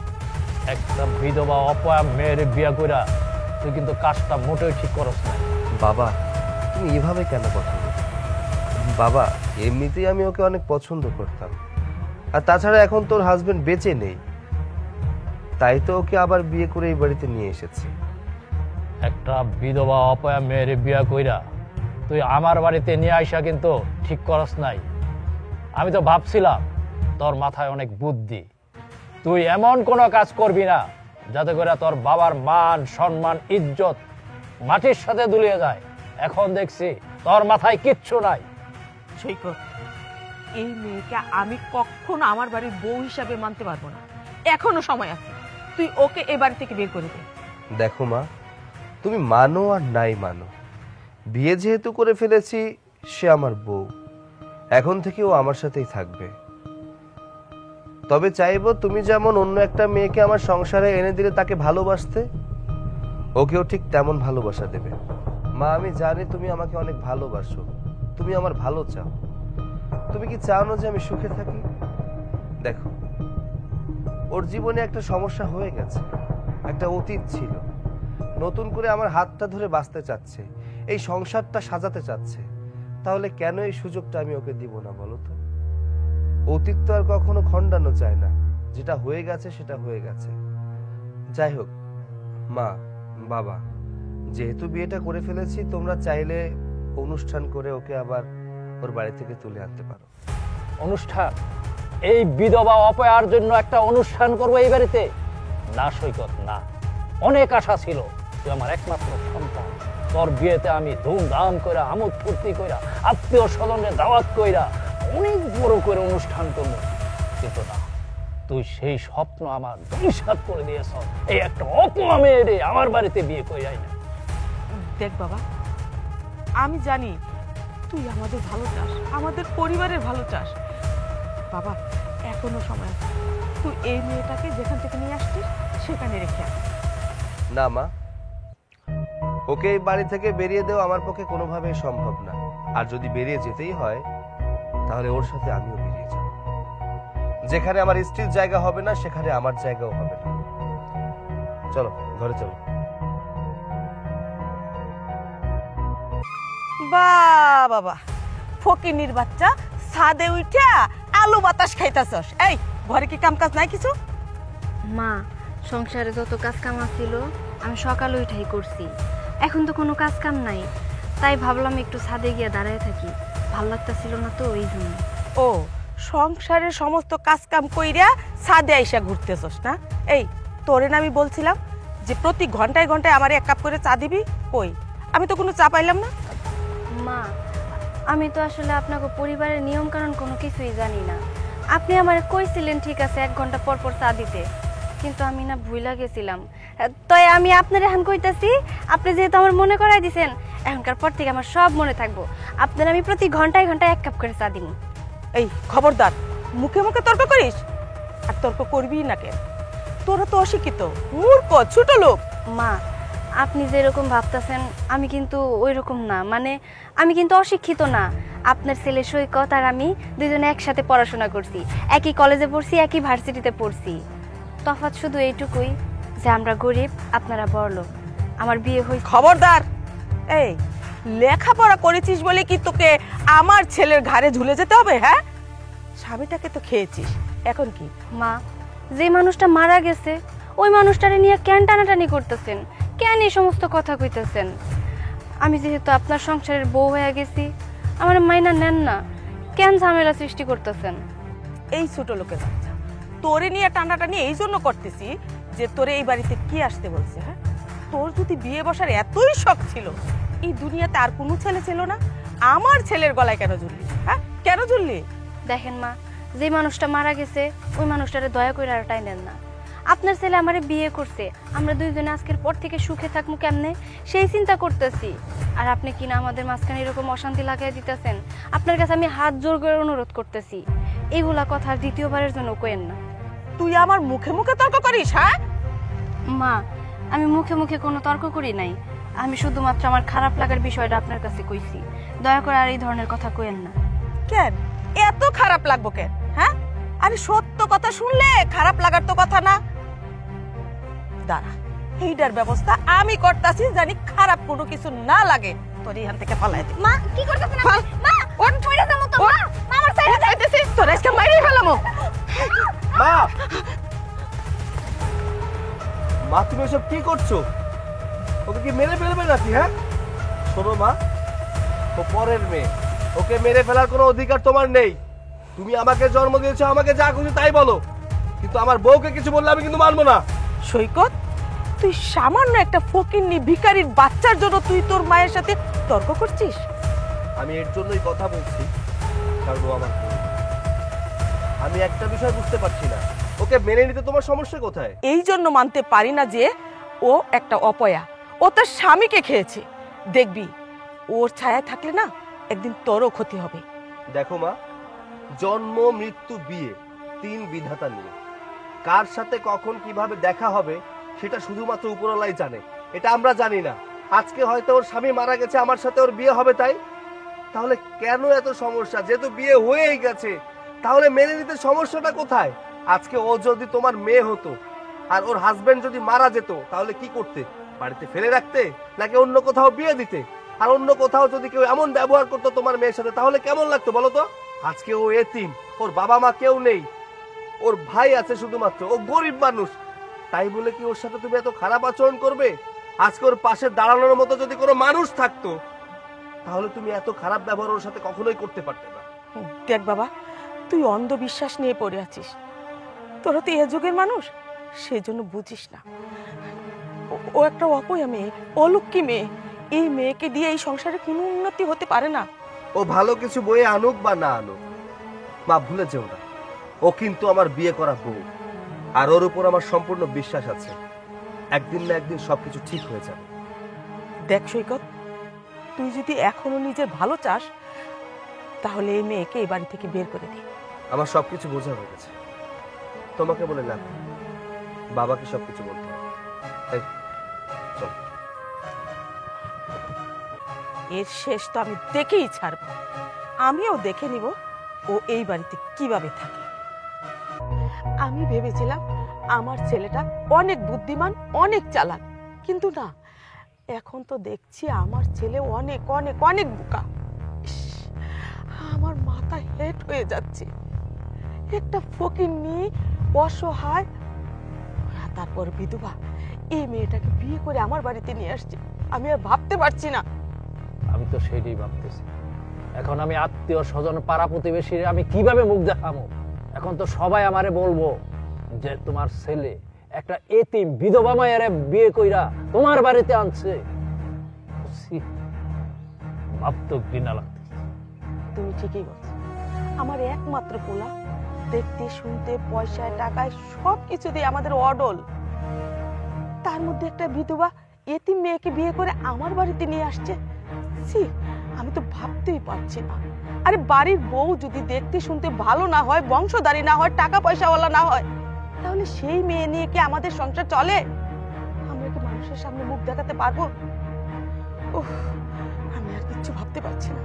একটা বিধবা অপয়া মেয়ের বিয়া কইরা তুই কিন্তু কাজটা মোটেও ঠিক করস না। বাবা, তুমি এভাবে কেন কথা বলো? বাবা, এমনিতেই আমি ওকে অনেক পছন্দ করতাম, আর তাছাড়া এখন তোর হাজবেন্ড বেঁচে নেই, তাই তো ওকে আবার বিয়ে করে এই বাড়িতে নিয়ে এসেছি। একটা বিধবা অপয়া মেয়ের বিয়া কইরা তুই আমার বাড়িতে নিয়ে আইসা কিন্তু ঠিক করস নাই। আমি তো ভাবছিলাম তোর মাথায় অনেক বুদ্ধি, তুই এমন কোনো কাজ করবি না যাতে করে তোর বাবার মান সম্মান ইজ্জত মাটির সাথে দুলিয়ে যায়। এখন দেখছি তোর মাথায় কিচ্ছু নাই। সৈকত, এই মেয়েকে আমি কখনো আমার বাড়ির বউ হিসাবে মানতে পারবো না। এখনো সময় আছে, তুই ওকে এ বাড়ি থেকে বের করে দে। দেখো মা, তুমি মানো আর নাই মানো, বিয়ে যেহেতু করে ফেলেছি, সে আমার বউ, এখন থেকে ও আমার সাথেই থাকবে। তবে চাইবো তুমি যেমন অন্য একটা মেয়েকে আমার সংসারে এনে দিলে তাকে ভালোবাসতে, ওকেও ঠিক তেমন ভালোবাসা দেবে। মা, আমি জানি তুমি আমাকে অনেক ভালোবাসো, তুমি আমার ভালো চাও। তুমি কি চাও না যে আমি সুখে থাকি? দেখো, ওর জীবনে একটা সমস্যা হয়ে গেছে, একটা অতীত ছিল, নতুন করে আমার হাতটা ধরে বাঁচতে চাচ্ছে, এই সংসারটা সাজাতে চাচ্ছে। তাহলে কেন এই সুযোগটা আমি ওকে দিব না বলো তো? অতীত তো আর কখনো খণ্ডানো যায় না, যেটা হয়ে গেছে সেটা হয়ে গেছে। যাই হোক মা, বাবা, যেহেতু বিয়েটা করে ফেলেছি, তোমরা চাইলে অনুষ্ঠান করে ওকে আবার ওর বাড়ি থেকে তুলে আনতে পারো। অনুষ্ঠান? এই বিধবা অপয়ার জন্য একটা অনুষ্ঠান করবো এই বাড়িতে? না সৈকত, না। অনেক আশা ছিল, তুই আমার একমাত্র সন্তান, তোর বিয়েতে আমি ধুমধাম করে আমোদ ফুর্তি কইরা আত্মীয় স্বজনের দাওয়াত কইরা অনেক বড় করে অনুষ্ঠান করবো, কিন্তু না, তুই সেই স্বপ্ন আমার দুঃসাৎ করে দিয়েছ। এই একটা অপয়া মেয়েরে আমার বাড়িতে বিয়ে কইরাই না। দেখ বাবা, আমি জানি তুই আমাদের ভালো চাস, আমাদের পরিবারের ভালো চাস। বাবা, এখনো সময় আছে, তুই এই মেয়েটাকে যেখান থেকে নিয়ে আসছিস সেখানে রেখে আয়। না মা, ওকে এই বাড়ি থেকে বেরিয়ে দেওয়া আমার পক্ষে কোনোভাবেই সম্ভব না। আর যদি বেরিয়ে যেতেই হয়, তাহলে ওর সাথে আমিও বেরিয়ে যাব। যেখানে আমার স্ত্রীর জায়গা হবে না, সেখানে আমার জায়গাও হবে না। চলো ঘরে চলো। বাবা, ফকিনির বাচ্চা, ছাদে উঠা আলু বাতাস খাইতাছস। এই ঘরে কি কাম কাজ নাই কিছু? মা, সংসারে যত কাজ কাম ছিল আমি সকালে উঠাই করছি, এখন তো কোনো কাজ কাম নাই, তাই ভাবলাম একটু ছাদে গিয়ে দাঁড়ায় থাকি, ভালো লাগতেছিল না তো, ওই জন্য। ও, সংসারের সমস্ত কাজ কাম কইরা ছাদে আইসা ঘুরতেছস না? এই তোরে না আমি বলছিলাম যে প্রতি ঘন্টায় ঘন্টায় আমার এক কাপ করে চা দিবি, কই আমি তো কোনো চা পাইলাম না। মা, আমি তো আসলে আপনাকে পরিবারের নিয়ম কানুন কোনো কিছুই জানি না। আপনি আমার কইছিলেন ঠিক আছে 1 ঘন্টা পর পর চা দিতে, কিন্তু আমি না ভুইলা গেছিলাম। তাই আমি আপনার এখন কইতাছি, আপনি যেহেতু আমার মনে করাই দিছেন, এখনকার পর থেকে আমার সব মনে থাকবো, আপনার আমি প্রতি ঘন্টায় ঘন্টায় 1 কাপ করে চা দিব। এই খবরদার, মুখে মুখে তর্ক করিস, আর তর্ক করবি না কেন? তোরা তো অশিক্ষিত, মূর্খ, ছোট লোক। মা, আপনি যেরকম ভাবতেছেন আমি কিন্তু ওই রকম না, মানে আমি কিন্তু অশিক্ষিত না। আপনার ছেলে সৈকত আর আমি দুজনে একসাথে পড়াশোনা করছি, একই কলেজে পড়ছি, একই ভার্সিটিতে পড়ছি। তফাৎ শুধু এইটুকুই যে আমরা গরিব, আপনারা বড়লোক। আমার বিয়ে হয়েছে। খবরদার, এই লেখাপড়া করেছিস বলে কি তোকে আমার ছেলের ঘাড়ে ঝুলে যেতে হবে? হ্যাঁ, স্বামীটাকে তো খেয়েছিস, এখন কি? মা, যে মানুষটা মারা গেছে ওই মানুষটারে নিয়ে কেন টানাটানি করতেছেন, কেন এই সমস্ত কথা কইতেছেন? আমি যেহেতু আপনার সংসারের বউ হয়ে গেছি, আমার মাইনা নেন না, কেন ঝামেলা সৃষ্টি করতেছেন? এই ছোট লোকের বাচ্চা, তোরে নিয়ে টানাটানি এই জন্য করতেছি যে তোরে এই বাড়িতে কি আসতে বলছে। হ্যাঁ, তোর যদি বিয়ে বসার এতই শখ ছিল, এই দুনিয়াতে আর কোনো ছেলে ছিল না, আমার ছেলের গলায় কেন ঝুললি? হ্যাঁ, কেন ঝুললি? দেখেন মা, যে মানুষটা মারা গেছে ওই মানুষটারে দয়া করে আর টাইনেন না। আপনার ছেলে আমারে বিয়ে করছে, আমরা দুইজনে আজকের পর থেকে সুখে থাকবো কেমনে সেই চিন্তা করতেছি। আর আপনি কিনা আমাদের মাঝখানে এরকম অশান্তি লাগাই দিতেছেন। আপনার কাছে আমি হাত জোর করে অনুরোধ করতেছি, এইগুলা কথা আর দ্বিতীয়বারের জন্য কইেন না। তুই আমার মুখে মুখে তর্ক করিস? হ্যাঁ মা, আমি মুখে মুখে কোনো তর্ক করি নাই, আমি শুধুমাত্র আমার খারাপ লাগার বিষয়টা আপনার কাছে কইছি। দয়া করে আর এই ধরনের কথা কইেন না। কেন এত খারাপ লাগবো কেন? হ্যাঁ, আরে সত্য কথা শুনলে খারাপ লাগার তো কথা না। দাঁড়া, এইটার ব্যবস্থা আমি করতাছি, জানি খারাপ কোনো কিছু না লাগে। তোর এখান থেকে পালাই দে। মা, কি করতেছেন আপনি? মা, ওর ছুঁইরা দাও তো। মা, আমার সাইডে যাইতেছি, তোর আজকে মাইরে ফেলামো। মা, মা তুমি এসব কি করছো? ওকে কি মেরে ফেলবে নাকি? হ্যাঁ শোনো মা, ও পরের মেয়ে, ওকে মেরে ফেলার কোনো অধিকার তোমার নেই। তুমি আমাকে জন্ম দিয়েছো, আমাকে যা খুশি তাই বলো, কিন্তু আমার বউকে কিছু বললে আমি কিন্তু মানবো না। সৈকত, তুই সামান্য একটা ফকিন্নি ভিখারির বাচ্চার জন্য তুই তোর মায়ের সাথে তর্ক করছিস? আমি এর জন্যই কথা বলছি, কারণ ও আমার বউ। আমি একটা বিষয় বুঝতে পারছি না, ওকে মেনে নিতে তোমার সমস্যা কোথায়? এই জন্য মানতে পারি না যে ও একটা অপয়া, ও তার স্বামীকে খেয়েছে। দেখবি ওর ছায়ায় থাকলে না একদিন তোরও ক্ষতি হবে। দেখো মা, জন্ম মৃত্যু বিয়ে 3 বিধাতা নিয়ে, কার সাথে কখন কিভাবে দেখা হবে সেটা শুধুমাত্র উপরওয়ালাই জানে, এটা আমরা জানি না। আজকে হয়তো ওর স্বামী মারা গেছে, আমার সাথে ওর বিয়ে হবে, তাই তাহলে কেন এত সমস্যা? যেহেতু বিয়ে হয়েই গেছে তাহলে মেনে নিতে সমস্যাটা কোথায়? আজকে ও যদি তোমার মেয়ে হতো আর ওর হাজবেন্ড যদি মারা যেত তাহলে কি করতে? বাড়িতে ফেলে রাখতে নাকি অন্য কোথাও বিয়ে দিতে? আর অন্য কোথাও যদি কেউ এমন ব্যবহার করতো তোমার মেয়ের সাথে তাহলে কেমন লাগতো বলো তো? আজকে ও এতিম, ওর বাবা মা কেউ নেই, ওর ভাই আছে শুধুমাত্র, ও গরিব মানুষ, তাই বলে কি ওর সাথে তুমি এত খারাপ আচরণ করবে? আজকে ওর পাশে দাঁড়ানোর মতো যদি কোনো মানুষ থাকতো তাহলে তুমি এত খারাপ ব্যবহার ওর সাথে কখনোই করতে পারতে না। দেখ বাবা, তুই অন্ধবিশ্বাস নিয়ে পড়ে আছিস। তোরা তো এ যুগের মানুষ, সেই জন্য বুঝিস না। ও একটা অপয়া মেয়ে, অলক্ষী মেয়ে। এই মেয়েকে দিয়ে এই সংসারে কোনো উন্নতি হতে পারে না। ও ভালো কিছু বয়ে আনুক বা না আনুক, মা ভুলে যেও না ও কিন্তু আমার বিয়ে করা বউ, আর ওর উপর আমার সম্পূর্ণ বিশ্বাস আছে। একদিন না একদিন সবকিছু ঠিক হয়ে যাবে। দেখ সৈকত, তুই যদি এখনো নিজের ভালো চাস তাহলে এই মেয়েকে এই বাড়ি থেকে বের করে দে। আমার সবকিছু বোঝা হয়ে গেছে, তোমাকে বলে না, বাবাকে সবকিছু বলতে হবে। এই, চল। এর শেষ তো আমি দেখেই ছাড়বো। আমিও দেখে নিব ও এই বাড়িতে কিভাবে থাকে। আমি ভেবেছিলাম আমার ছেলেটা অনেক বুদ্ধিমান, অনেক চালাক, কিন্তু না, এখন তো দেখছি আমার ছেলে অনেক অনেক অনেক বোকা। ইস, আমার মাথা হেট হয়ে যাচ্ছে। একটা ফকিন্নি, অসহায়, তারপর বিধবা, এই মেয়েটাকে বিয়ে করে আমার বাড়িতে নিয়ে আসছে। আমি আর ভাবতে পারছি না। আমি তো সেটাই ভাবতেছি। এখন আমি আত্মীয় স্বজন পাড়া প্রতিবেশীর আমি কিভাবে মুখ দেখাবো? এখন তো সবাই আমারে বলবো যে তোমার ছেলে একটা এতিম বিধবা মায়ের বিয়ে কইরা তোমার বাড়িতে আনছে। ভাবতেও ঘৃণা লাগতেছে। তুমি ঠিকই বলছো। আমার একমাত্র পোলা, দেখতে শুনতে পয়সায় টাকায় সবকিছু দিয়ে আমাদের অডল, তার মধ্যে একটা বিধবা এতিম মেয়েকে বিয়ে করে আমার বাড়িতে নিয়ে আসছে। ছি, আমি তো ভাবতেই পারছি না। আরে বাড়ির বউ যদি দেখতে শুনতে ভালো না হয়, বংশধারী না হয়, টাকা পয়সাওয়ালা না হয়, তাহলে সেই মেয়ে নিয়ে কি আমাদের সংসার চলে? আমরা কি মানুষের সামনে মুখ দেখাতে পারবো? উফ, আমি আর কিচ্ছু ভাবতে পারছি না।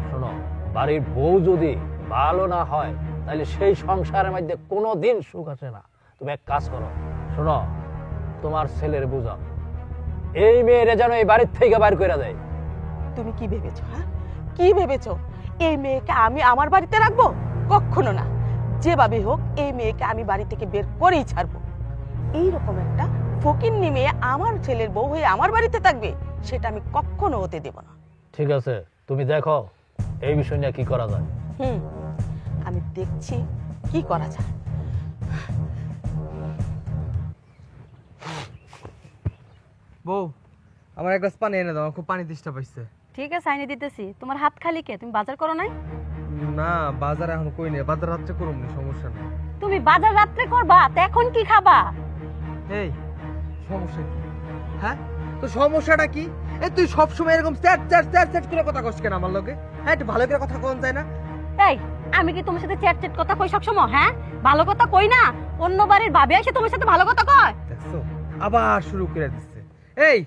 শোনো, বাড়ির বউ যদি ভালো না হয় তাহলে সেই সংসারের মধ্যে কোনোদিন সুখ আসে না। তুমি এক কাজ করো, শোনো, তোমার ছেলের বুঝাও এই মেয়েরে যেন এই বাড়ির থেকে বাইর করে দেয়। তুমি কি ভেবেছো? হ্যাঁ, কি ভেবেছো এই মেয়েকে আমি আমার বাড়িতে রাখবো? কখনো না। যেভাবে হোক এই মেয়েকে আমি বাড়ি থেকে বের করেই ছাড়বো। এইরকম একটা ফকিন্নি মেয়ে আমার ছেলের বউ হয়ে আমার বাড়িতে থাকবে, সেটা আমি কখনো হতে দেব না। ঠিক আছে, তুমি দেখো এই বিষয় নিয়ে কি করা যায়। আমি দেখছি কি করা যায়। বউ, আমার এক গ্লাস পানি এনে দাও, আমার খুব পানি তেষ্টা পাইছে। ঠিক আছে, আইনে দিতেছি। তোমার হাত খালি কে? তুমি বাজার করো নাই? না, বাজার এখন কই নেই, বাজার রাত্রে করুম না, সমস্যা নেই। তুমি বাজার রাত্রে করবা, তো এখন কি খাবা? এই সমস্যা কি? হ্যাঁ, তো সমস্যাটা কি? এই তুই সবসময় এরকম চ্যাট চ্যাট চ্যাট চ্যাট করে কথা কস কেন আমার লগে? হ্যাঁ, একটু ভালো করে কথা কোন যায় না? এই, আমি কি তোমার সাথে চ্যাট চ্যাট কথা কই সবসময়? হ্যাঁ, ভালো কথা কই না? অন্য বাড়ির ভাবি এসে তোমার সাথে ভালো কথা কয়? দেখছো, আবার শুরু করে দিচ্ছে। এই,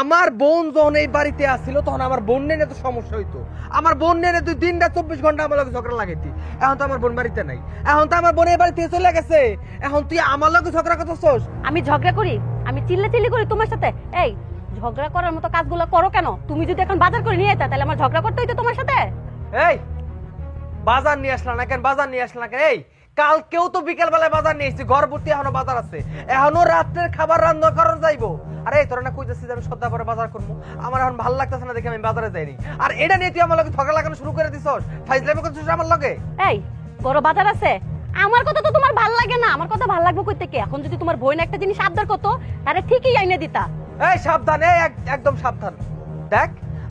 আমার বোন যখন এই বাড়িতে আসছিল তখন আমার বোন নিয়ে তো সমস্যা হইতো। আমার বোন নিয়ে তুই দিনটা 24 ঘন্টা আমার লগে ঝগড়া লাগাইতি। এখন তো আমার বোন বাড়িতে নাই, এখন তো আমার বোন এই বাড়ি থেকে চলে গেছে। এখন তুই আমার লগে ঝগড়া করতেছস? আমি ঝগড়া করি? আমি চিল্লাচিল্লি করি তোমার সাথে? এই, ঝগড়া করার মতো কাজগুলো করো কেন? তুমি যদি এখন বাজার করে নিয়ে যেতা তাহলে আমার ঝগড়া করতে হইতো তোমার সাথে? এই, বাজার নিয়ে আসলা না কেন? বাজার নিয়ে আসলা না কেন? এই, কালকেও তো বিকেল বেলায় বাজার নিয়ে এসেছি, ঘর ভর্তি এখনো বাজার আছে, এখনো রাত্রের খাবার রান্না করার যাইবো। আরে তোরা না কইতেছিস আমি সদ্যা পরে বাজার করবো, আমার এখন ভালো লাগতেছে না দেখে আমি বাজারে যাইনি। আর এটা নিয়ে তুই আমার লগে ঝগড়া লাগানো শুরু করে দিছস, ফাইজলামি করছিস আমার লগে। এই, বড় বাজার আছে, আমার কথা তো তোমার ভাল লাগে না। আমার কথা ভাল লাগবে কই থেকে? এখন যদি তোমার বোন একটা জিনিস আবদার করতো তাহলে ঠিকই আইনে দিতা। এই সাবধান, একদম সাবধান। দেখ,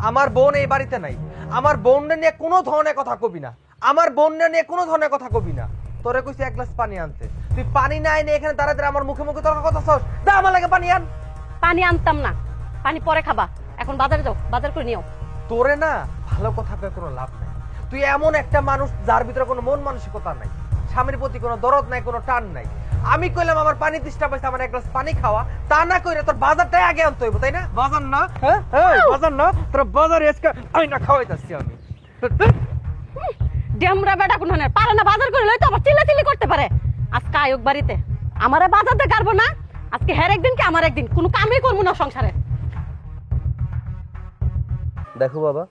আমার বোন এই বাড়িতে নাই, আমার বোন নিয়ে কোনো ধরনের কথা কবি না, আমার বোন নিয়ে কোনো ধরনের কথা কবি না। তোরে কইছি এক গ্লাস পানি আনতে, তুই তুই পানি না এনে এখানে দাঁড়ায় দাঁড়ায় আমার মুখে মুখে তর্ক করতেছস, দা আমার লাগে পানি আন। পানি আনতাম না, পানি পরে খাবা, এখন বাজারে যাও, বাজার করে নিও। তোরে না ভালো কথা কয়ে কোনো লাভ নাই। তুই এমন একটা মানুষ যার ভিতরে কোনো মন মানসিকতা নাই, স্বামীর প্রতি কোনো দরদ নাই, কোনো টান নাই। আমি কইলাম আমার পানি তৃষ্ণা পাইছে, আমার এক গ্লাস পানি খাওয়া, তা না কইরা তোর বাজারটাই আগে আনতে হইব, তাই না? বাজার না, হ্যাঁ বাজার না, তোর বাজারে আজকে আমি না খাওয়াইতাছি আমি। ডেমরা বেটা কোনখানে পারে না বাজার করে লইতো, আবার চিল্লাচিল্লি করতে পারে। আজকে আয়োগ বাড়িতে আমারে বাজারতে কারবো না, আজকে হের একদিন কি আমার একদিন, কোনো কামই করবো না সংসারে। দেখো বাবা,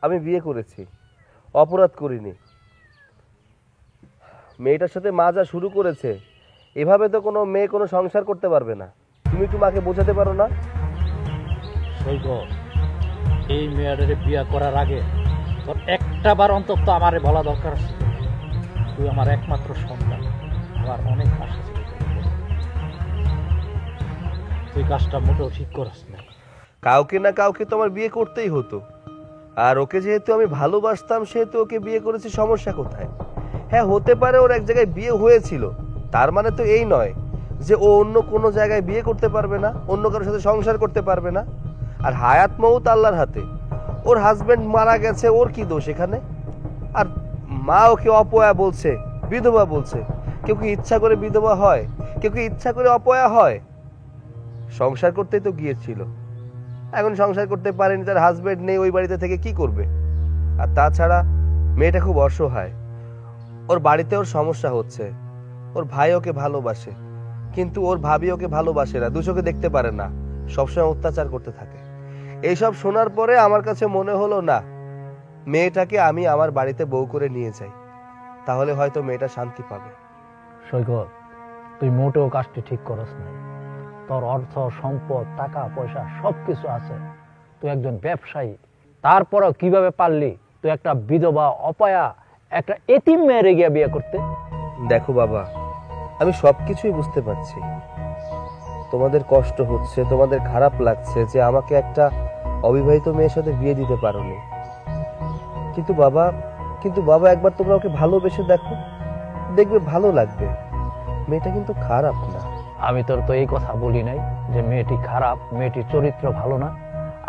আমি বিয়ে করেছি, অপরাধ করিনি। মেয়েটার সাথে মা যা শুরু করেছে, এভাবে তো কোনো মেয়ে কোনো সংসার করতে পারবে না। তুমি একটু মাকে বোঝাতে পারো না? সৈব, এই মেয়েটারে বিয়া করার আগে তোর একটা বার অন্তত আমারে বলা দরকার ছিল। তুই আমার একমাত্র সন্তান, আমার অনেক আশা ছিল। তুই কাজটা মোটেও ঠিক করিস না। কাউকে না কাউকে তো আমার বিয়ে করতেই হতো, আর ওকে যেহেতু আমি ভালোবাসতাম সেহেতু ওকে বিয়ে করেছি। সমস্যা কোথায়? হ্যাঁ, হতে পারে ওর এক জায়গায় বিয়ে হয়েছিল, তার মানে তো এই নয় যে ও অন্য কোনো জায়গায় বিয়ে করতে পারবে না, অন্য কারোর সাথে সংসার করতে পারবে না। আর হায়াত মউত আল্লাহর হাতে। ওর হাজবেন্ড মারা গেছে, ওর কি দোষ এখানে? আর মা ওকে অপয়া বলছে, বিধবা বলছে। কেউ কি ইচ্ছা করে বিধবা হয়? কেউ কি ইচ্ছা করে অপয়া হয়? সংসার করতেই তো গিয়েছিল, এখন সংসার করতে পারেনি, তার হাজবেন্ড নেই, ওই বাড়িতে থেকে কি করবে? আর তাছাড়া মেয়েটা খুব অসহায়, ওর বাড়িতে ওর সমস্যা হচ্ছে। ওর ভাই ওকে ভালোবাসে, কিন্তু ওর ভাবি ওকে ভালোবাসে না, দুচোখে দেখতে পারে না, সবসময় অত্যাচার করতে থাকে। এইসব শোনার পরে আমার কাছে মনে হলো না, মেয়েটাকে আমি আমার বাড়িতে বউ করে নিয়ে যাই, তাহলে হয়তো মেয়েটা শান্তি পাবে। সৈকত, তুই মোটেও কাজটি ঠিক করস নাই। তোর অর্থ সম্পদ টাকা পয়সা সবকিছু আছে, তুই একজন ব্যবসায়ী, তারপরেও কিভাবে পারলি তুই একটা বিধবা অপয়া একটা এতিম মেয়েরে গিয়ে বিয়ে করতে? দেখো বাবা, আমি সবকিছুই বুঝতে পারছি, তোমাদের কষ্ট হচ্ছে, তোমাদের খারাপ লাগছে যে আমাকে একটা অবিবাহিত মেয়ের সাথে বিয়ে দিতে পারোনি। কিন্তু বাবা একবার তোমরা ওকে ভালোবেসে দেখো, দেখবে ভালো লাগবে। মেয়েটা কিন্তু খারাপ না। আমি তোর তো এই কথা বলি নাই যে মেয়েটি খারাপ, মেয়েটির চরিত্র ভালো না।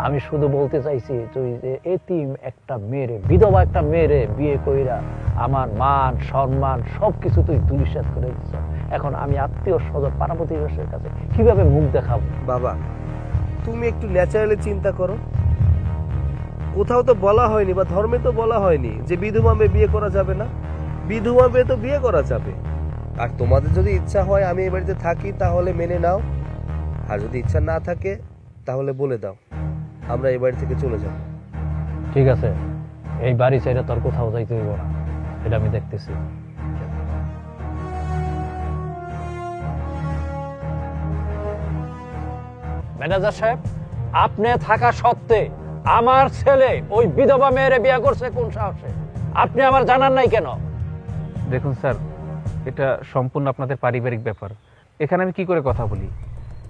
আমি শুধু বলতে চাইছি তুই যে এতিম একটা মেয়েরে, বিধবা একটা মেয়েরে বিয়ে কইরা আমার মান সম্মান সবকিছু তুই ধূলিসাৎ করে দিচ্ছ। এখন আমি আত্মীয় স্বজন পাড়া প্রতিবেশীর কাছে কিভাবে মুখ দেখাবো? বাবা, তুমি একটু ন্যাচারালি চিন্তা করো। কোথাও তো বলা হয়নি বা ধর্মে তো বলা হয়নি যে বিধবা মেয়ে বিয়ে করা যাবে না। বিধবা মেয়ে তো বিয়ে করা যাবে। আর তোমাদের যদি ইচ্ছা হয় আমি এই বাড়িতে থাকি, তাহলে মেনে নাও। আর যদি ইচ্ছা না থাকে তাহলে বলে দাও, আমরা এই বাড়ি থেকে চলে যাব। ঠিক আছে, এই বাড়ি ছেড়ে তোর কোথাও যাইতে হইব না, এটা আমি দেখতেছি। ম্যানেজার সাহেব, আপনি থাকা সত্ত্বে আমার ছেলে ওই বিধবা মেয়েরে বিয়ে করছে কোন সাহসে? আপনি আমার জানার নাই কেন? দেখুন স্যার, এটা সম্পূর্ণ আপনাদের পারিবারিক ব্যাপার, এখানে আমি কি করে কথা বলি?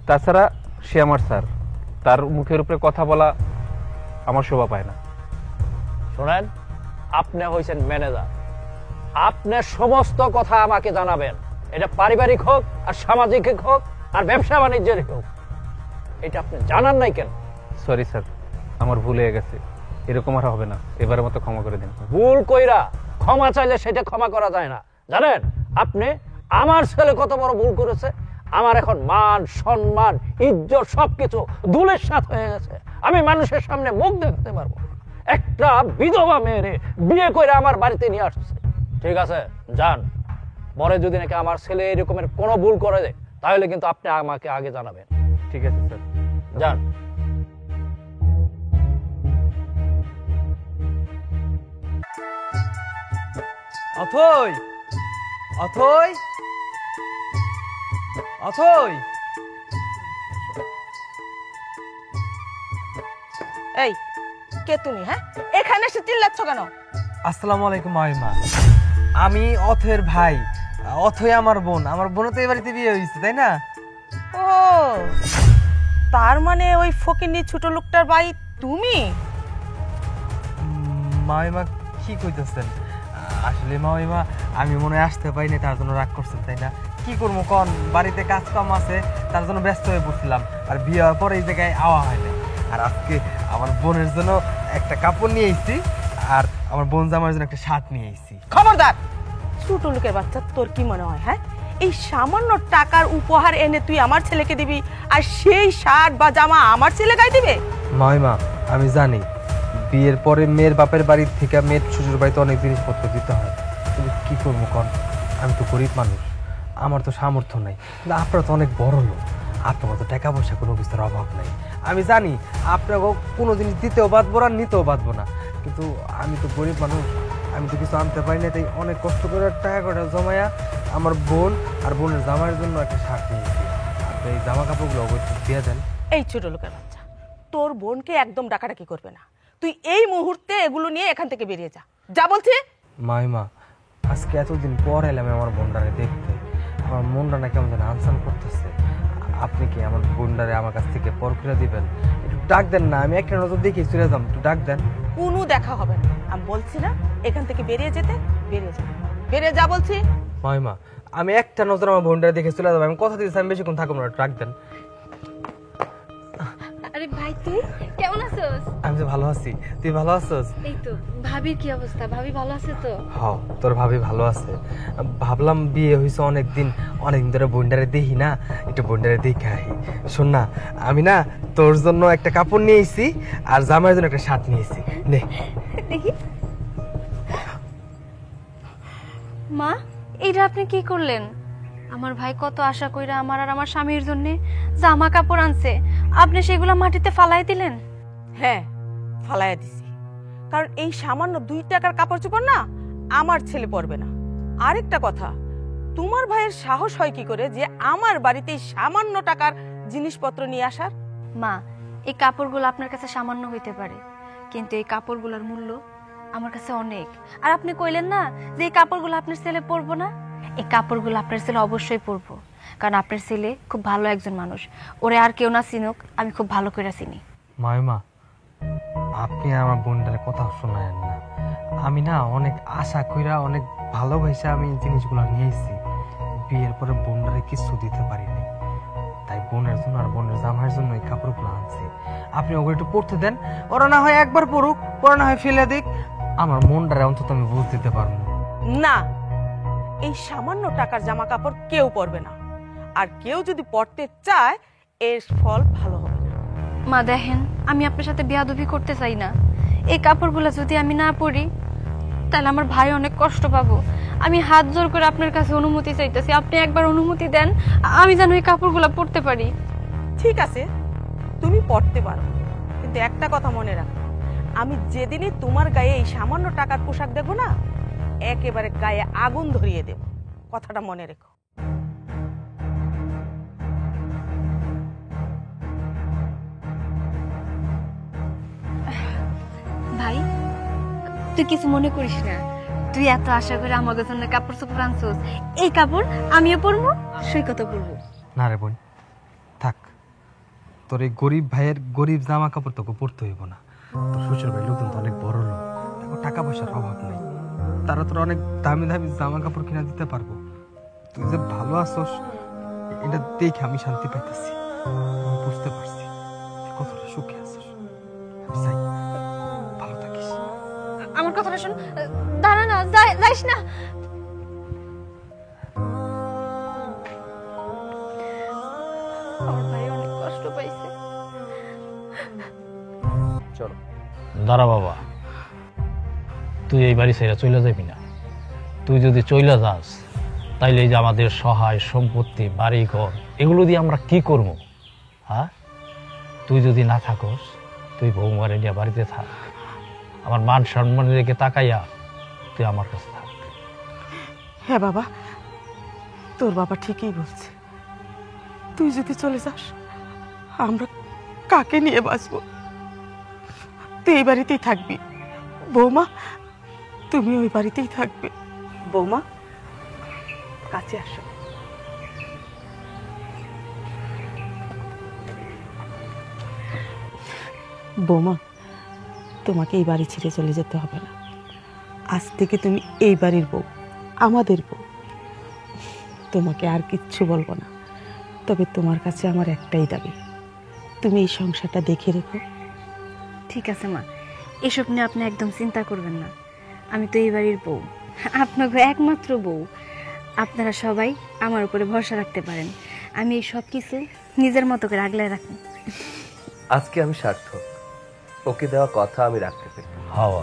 তাছাড়া সে আমার স্যার, তার মুখের উপরে কথা বলা আমার শোভা পায় না। শোনেন, আপনি হয়েছেন ম্যানেজার, আপনার সমস্ত কথা আমাকে জানাবেন। এটা পারিবারিক হোক আর সামাজিক হোক আর ব্যবসা বাণিজ্যের হোক, এটা আপনি জানার নাই কেন? সরি স্যার, আমার ভুল হয়ে গেছে, এরকম আর হবে না, এবারের মতো ক্ষমা করে দিন। ভুল কইরা ক্ষমা চাইলে সেটা ক্ষমা করা যায় না। জানেন আপনি আমার ছেলে কত বড় ভুল করেছে? আমার এখন মান সম্মান ইজ্জত সবকিছু ধুলের সাথে হয়ে গেছে। আমি মানুষের সামনে মুখ দেখাতে পারবো না। একটা বিধবা মেয়েরে বিয়ে করে আমার বাড়িতে নিয়ে আসছে। ঠিক আছে, যান। পরে যদি নাকি আমার ছেলে এরকমের কোনো ভুল করে দেয় তাহলে কিন্তু আপনি আমাকে আগে জানাবেন। ঠিক আছে স্যার, যান। অথই, অথই, অথই। এই কে তুমি? হ্যাঁ, এখানে এসে চিল্লাচ্ছ কেন? আসসালামু আলাইকুম মামিমা, আমি অথয়ের ভাই। অথই আমার বোন, আমার বোনও তো এই বাড়িতে বিয়ে হয়েছে, তাই না? ও, তার মানে ওই ফকিন্নি ছোট লোকটার ভাই তুমি? মামিমা কি কইতেছেন? আসলে মামিমা আমি মনে হয় আসতে পারিনি, তার জন্য রাগ করছেন, তাই না? কি করবো কন, বাড়িতে কাজ কাম আছে, তার জন্য ব্যস্ত হয়ে পড়ছিলাম। আর বিয়ে হওয়ার পর এই জায়গায় আওয়া হয় না। আর আজকে আমার বোনের জন্য একটা কাপড় নিয়ে এসেছি, আর আমার বোন জামার জন্য একটা শার্ট নিয়ে এসেছি। খবরদার! ছোট লোকের বাচ্চা, তোর কি মনে হয় হ্যাঁ এই সামান্য টাকার উপহার এনে তুই আমার ছেলেকে দিবি আর সেই শার্ট বা জামা আমার ছেলে গায়ে দিবে? মাইমা, আমি জানি বিয়ের পরে মেয়ের বাপের বাড়ির থেকে মেয়ের শ্বশুর বাড়িতে অনেক জিনিসপত্র দিতে হয়, কিন্তু কি করবো কন, আমি তো গরিব মানুষ, আমার তো সামর্থ্য নাই। কিন্তু আপনারা তো অনেক বড় লোক, আপনার মতো টাকা পয়সা কোনো কিছুর অভাব নাই। আমি জানি আপনাকে কোনো জিনিস দিতেও বাঁধবো না, নিতেও বাঁধবো না, কিন্তু আমি তো গরিব মানুষ, আমি তো কিছু আনতে পারি না। তাই অনেক কষ্ট করে টাকা করে জমায়া আমার বোন আর বোনের জামাইয়ের জন্য একটা শার্ট নিয়েছি। আপনি এই জামা কাপড়গুলো অবশ্যই দিয়ে দেন। এই ছোট লোকের বাচ্চা, তোর বোনকে একদম ডাকাডাকি করবে না। তুই এই মুহূর্তে এগুলো নিয়ে এখান থেকে বেরিয়ে যা, যা বলছি। মাইমা, আজকে এতদিন পর এলাম আমার বোনটারে দেখতে, আমার মনটা না কেমন যেন আনসান করতেছে। আপনি কি আমার বোনটারে আমার কাছ থেকে পর করে দিবেন? একটু ডাক দেন না, আমি একটা নজর দেখে চলে যাম, একটু ডাক দেন। কোনো দেখা হবে না, আমি বলছি না এখান থেকে বেরিয়ে যেতে। বেরিয়ে যা, বেরিয়ে যা বলছি। মাইমা, আমি একটা নজর আমার বোনটারে দেখে চলে যাবো, আমি কথা দিয়েছি আমি বেশিক্ষণ থাকবো না, ডাক দেন। আরে ভাই, তুই কেমন আছিস? আমি তো ভালো আছি, তুই ভালো আছিস? এই তো। ভাবির কি অবস্থা? ভাবি ভালো আছে তো? হ্যাঁ, তোর ভাবি ভালো আছে। ভাবলাম বিয়ে হয়েছে অনেকদিন ধরে বোনটারে দেখি না, একটু বোনটারে দেখে আহি। শোন না, আমি না তোর জন্য একটা কাপড় নিয়ে এসেছি আর জামাইয়ের জন্য একটা শার্ট নিয়েছি, নে দেখি। মা, এইটা আপনি কি করলেন? আমার ভাই কত আশা কইরা আমার আর আমার স্বামীর জন্য জামা কাপড় আনছে, আপনি সেগুলো মাটিতে ফালাই দিলেন? হ্যাঁ, ফালাইয়া দিছি, কারণ এই সামান্য 2 টাকার কাপড় চোপড় না আমার ছেলে পরবে না। আরেকটা কথা, তোমার ভাইয়ের সাহস হয় কি করে যে আমার বাড়িতে এই সামান্য টাকার জিনিসপত্র নিয়ে আসার? মা, এই কাপড়গুলো আপনার কাছে সামান্য হইতে পারে, কিন্তু এই কাপড়গুলোর মূল্য আমার কাছে অনেক। আর আপনি কইলেন না যে এই কাপড়গুলো আপনার ছেলে পরবো না, এই কাপড়গুলো আপনার ছেলে অবশ্যই পরবো, কারণ আপনার ছেলে খুব ভালো একজন মানুষ। ওরে আর কেউ না চিনুক, আমি খুব ভালো করে চিনি। মাইমা, আপনি আমার বোনটার কথা শোনায়েন না। আমি না অনেক আশা কইরা অনেক ভালোবাসা আমি জিনিসগুলো নিয়ে এসেছি, বিয়ের পরে বোনটারে কিছু দিতে পারিনি, তাই বোনের জন্য আর বোনের জামাইয়ের জন্য এই কাপড়গুলো আনছি। আপনি ওগুলো একটু পরতে দেন, ওরা না হয় একবার পরুক, ওরা না হয় ফেলে দিক, আমার মনটারে অন্তত আমি বুঝ দিতে পারবো না, এই সামান্য টাকার জামা কাপড় কেউ পরবে না, আর কেউ যদি পরতে চায় এর ফল ভালো হবে না। মা দেখেন, আমি আপনার সাথে বেয়াদবি করতে চাই না। এই কাপড়গুলো যদি আমি না পরি তাহলে আমার ভাই অনেক কষ্ট পাবো। আমি হাত জোর করে আপনার কাছে অনুমতি চাইতেছি, আপনি একবার অনুমতি দেন, আমি যেন এই কাপড়গুলো পরতে পারি। ঠিক আছে, তুমি পরতে পারো, কিন্তু একটা কথা মনে রাখো, আমি যেদিনই তোমার গায়ে এই সামান্য টাকার পোশাক দেবো না, একেবারে গায়ে আগুন ধরিয়ে দেব, কথাটা মনে রেখো। ভাই, তুই কিছু মনে করিস না, তুই এত আশা করে আমাকে জন্য কাপড় চোপড় আনছিস, এই কাপড় আমিও পরবো, সৈকত পরবো। না রে বোন, থাক, তোর এই গরিব ভাইয়ের গরিব জামা কাপড় তোকে পরতে হইব না। তোর শ্বশুর ভাই লোকজন তো অনেক বড় লোক, দেখো টাকা পয়সার অভাব নেই, তারা তোর অনেক দামি দামি জামা কাপড় কিনা দিতে পারবো। তুই যে ভালো আছোস এটা দেখে আমি শান্তি পাইতেছি, আমি বুঝতে পারছি তুই কতটা সুখে আছোস। আমি চাই ভালো থাকিস। আমার কথাটা শোন, দাঁড়া না, যাইস না। আমার ভাই অনেক কষ্ট পাইছে। চলো। দাঁড়া বাবা, তুই এই বাড়ি ছেড়ে চলে যাবি না। তুই যদি চলে যাস তাইলে এই যে আমাদের সহায় সম্পত্তি, বাড়ি ঘর, এগুলো দিয়ে আমরা কি করব? হ্যাঁ, তুই যদি না থাকস, তুই বৌমারে নিয়ে বাড়িতে থাক, আমার মান সম্মান রেখে তাকাইয়া তুই আমার কাছে থাক। হ্যাঁ বাবা, তোর বাবা ঠিকই বলছে, তুই যদি চলে যাস আমরা কাকে নিয়ে বাঁচবো? তুই এই বাড়িতেই থাকবি, বৌমা তুমি ওই বাড়িতেই থাকবে। বৌমা, কাছে আসো। বৌমা, তোমাকে এই বাড়ি ছেড়ে চলে যেতে হবে না, আজ থেকে তুমি এই বাড়ির বউ, আমাদের বউ। তোমাকে আর কিচ্ছু বলবো না, তবে তোমার কাছে আমার একটাই দাবি, তুমি এই সংসারটা দেখে রেখো। ঠিক আছে মা, এসব নিয়ে আপনি একদম চিন্তা করবেন না। আমি তো এই বাড়ির বউ, আপনাকে একমাত্র বউ। আপনারা সবাই আমার উপরে ভরসা রাখতে পারেন। আমি এই সব কিছু নিজের মতো করে আগলায় রাখি। আজকে আমি সার্থক, ওকে দেওয়া কথা আমি রাখতে পেরেছি। হাওয়া